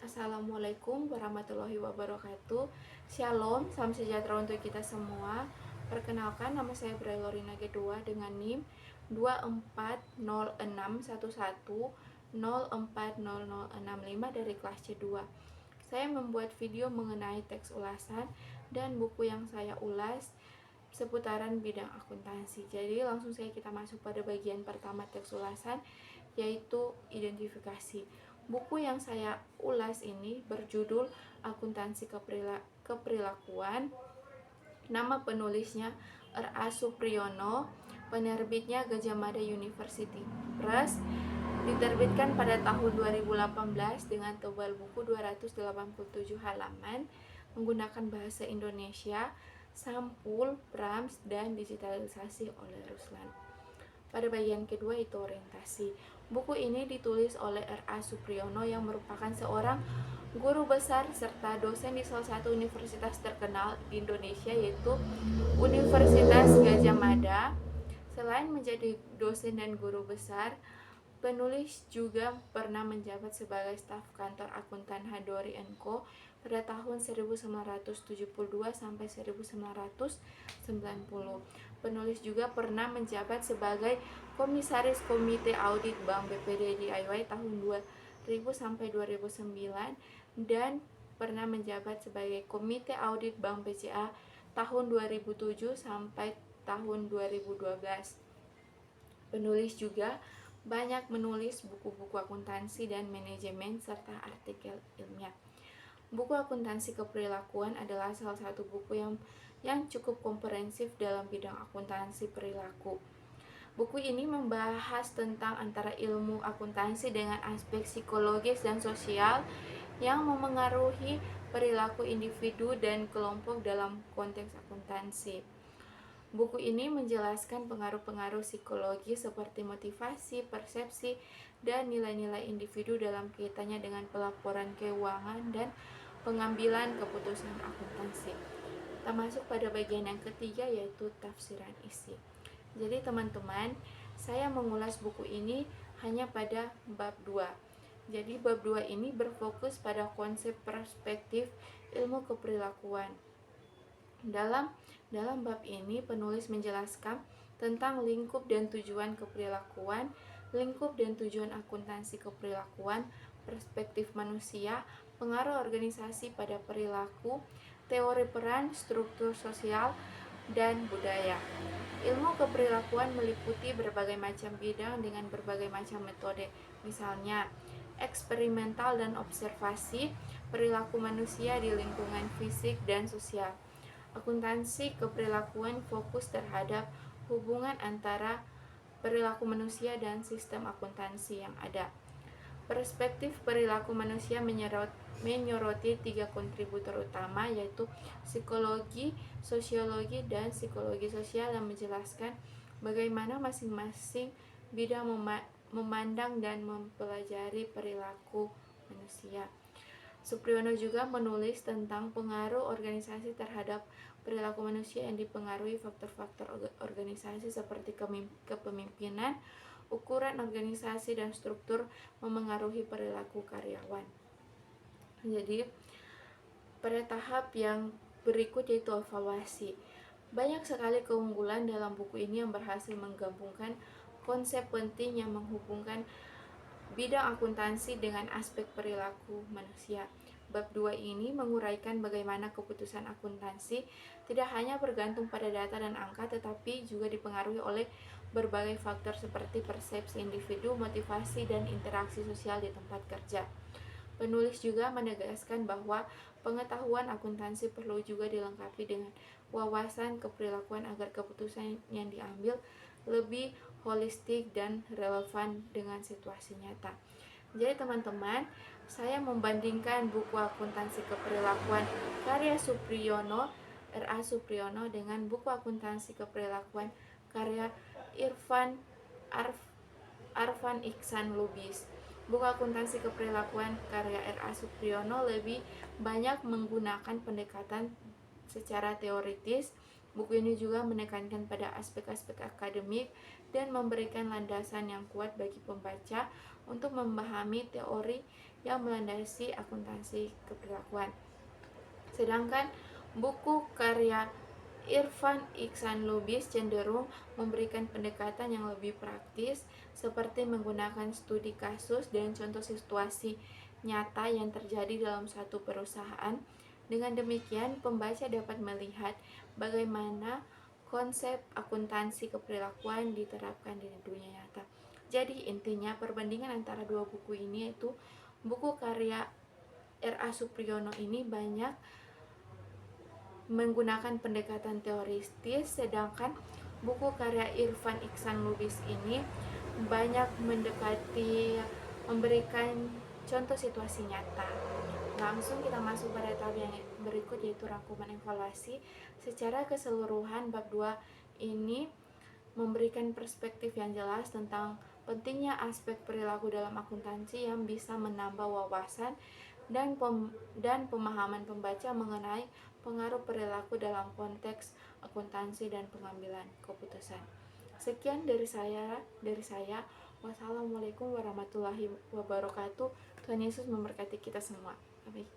Assalamualaikum warahmatullahi wabarakatuh. Shalom, salam sejahtera untuk kita semua. Perkenalkan, nama saya Brailorina G2 dengan NIM 240611040065 dari kelas C2. Saya membuat video mengenai teks ulasan dan buku yang saya ulas seputaran bidang akuntansi. Jadi langsung saja kita masuk pada bagian pertama teks ulasan, yaitu identifikasi. Buku yang saya ulas ini berjudul Akuntansi Keperilakuan. Nama penulisnya R.A. Supriyono, penerbitnya Gajah Mada University Press, diterbitkan pada tahun 2018 dengan tebal buku 287 halaman, menggunakan bahasa Indonesia, sampul, prams, dan digitalisasi oleh Ruslan. Pada bagian kedua itu orientasi. Buku ini ditulis oleh R.A. Supriyono yang merupakan seorang guru besar serta dosen di salah satu universitas terkenal di Indonesia, yaitu Universitas Gajah Mada. Selain menjadi dosen dan guru besar, penulis juga pernah menjabat sebagai staf kantor akuntan Hadori & Co. pada tahun 1972 sampai 1990. Penulis juga pernah menjabat sebagai komisaris Komite Audit Bank BPD DIY tahun 2000 sampai 2009 dan pernah menjabat sebagai Komite Audit Bank BCA tahun 2007 sampai tahun 2012. Penulis juga banyak menulis buku-buku akuntansi dan manajemen serta artikel ilmiah. Buku Akuntansi Keperilakuan adalah salah satu buku yang cukup komprehensif dalam bidang akuntansi perilaku. Buku ini membahas tentang antara ilmu akuntansi dengan aspek psikologis dan sosial yang memengaruhi perilaku individu dan kelompok dalam konteks akuntansi. Buku ini menjelaskan pengaruh-pengaruh psikologi seperti motivasi, persepsi, dan nilai-nilai individu dalam kaitannya dengan pelaporan keuangan dan pengambilan keputusan akuntansi. Kita masuk pada bagian yang ketiga, yaitu tafsiran isi. Jadi teman-teman, saya mengulas buku ini hanya pada bab 2. Jadi bab 2 ini berfokus pada konsep perspektif ilmu keperilakuan. Dalam bab ini, penulis menjelaskan tentang lingkup dan tujuan keperilakuan, lingkup dan tujuan akuntansi keperilakuan, perspektif manusia, pengaruh organisasi pada perilaku, teori peran, struktur sosial, dan budaya. Ilmu keperilakuan meliputi berbagai macam bidang dengan berbagai macam metode, misalnya eksperimental dan observasi, perilaku manusia di lingkungan fisik dan sosial. Akuntansi keperilakuan fokus terhadap hubungan antara perilaku manusia dan sistem akuntansi yang ada. Perspektif perilaku manusia menyoroti 3 kontributor utama, yaitu psikologi, sosiologi, dan psikologi sosial, yang menjelaskan bagaimana masing-masing bidang memandang dan mempelajari perilaku manusia. Supriyono juga menulis tentang pengaruh organisasi terhadap perilaku manusia yang dipengaruhi faktor-faktor organisasi seperti kepemimpinan, ukuran organisasi, dan struktur memengaruhi perilaku karyawan. Jadi, pada tahap yang berikut yaitu evaluasi. Banyak sekali keunggulan dalam buku ini yang berhasil menggabungkan konsep penting yang menghubungkan bidang akuntansi dengan aspek perilaku manusia. Bab 2 ini menguraikan bagaimana keputusan akuntansi tidak hanya bergantung pada data dan angka, tetapi juga dipengaruhi oleh berbagai faktor seperti persepsi individu, motivasi, dan interaksi sosial di tempat kerja. Penulis juga menegaskan bahwa pengetahuan akuntansi perlu juga dilengkapi dengan wawasan keperilakuan agar keputusan yang diambil lebih holistik dan relevan dengan situasi nyata. Jadi teman-teman, saya membandingkan buku Akuntansi Keperilakuan karya Supriyono, R.A. Supriyono, dengan buku Akuntansi Keperilakuan karya Arfan Iksan Lubis. Buku Akuntansi Keperilakuan karya R.A. Supriyono lebih banyak menggunakan pendekatan secara teoritis. Buku ini juga menekankan pada aspek-aspek akademik dan memberikan landasan yang kuat bagi pembaca untuk memahami teori yang melandasi akuntansi keperilakuan. Sedangkan buku karya Irfan Iksan Lubis cenderung memberikan pendekatan yang lebih praktis, seperti menggunakan studi kasus dan contoh situasi nyata yang terjadi dalam suatu perusahaan. Dengan demikian, pembaca dapat melihat bagaimana konsep akuntansi keperilakuan diterapkan di dunia nyata. Jadi intinya perbandingan antara dua buku ini, yaitu buku karya R.A. Supriyono ini banyak menggunakan pendekatan teoristis, sedangkan buku karya Irfan Iksan Lubis ini banyak memberikan contoh situasi nyata. Langsung kita masuk pada tahap yang berikut, yaitu rangkuman evaluasi. Secara keseluruhan bab 2 ini memberikan perspektif yang jelas tentang pentingnya aspek perilaku dalam akuntansi yang bisa menambah wawasan dan pemahaman pembaca mengenai pengaruh perilaku dalam konteks akuntansi dan pengambilan keputusan. Sekian dari saya. Wassalamualaikum warahmatullahi wabarakatuh. Tuhan Yesus memberkati kita semua. Amin.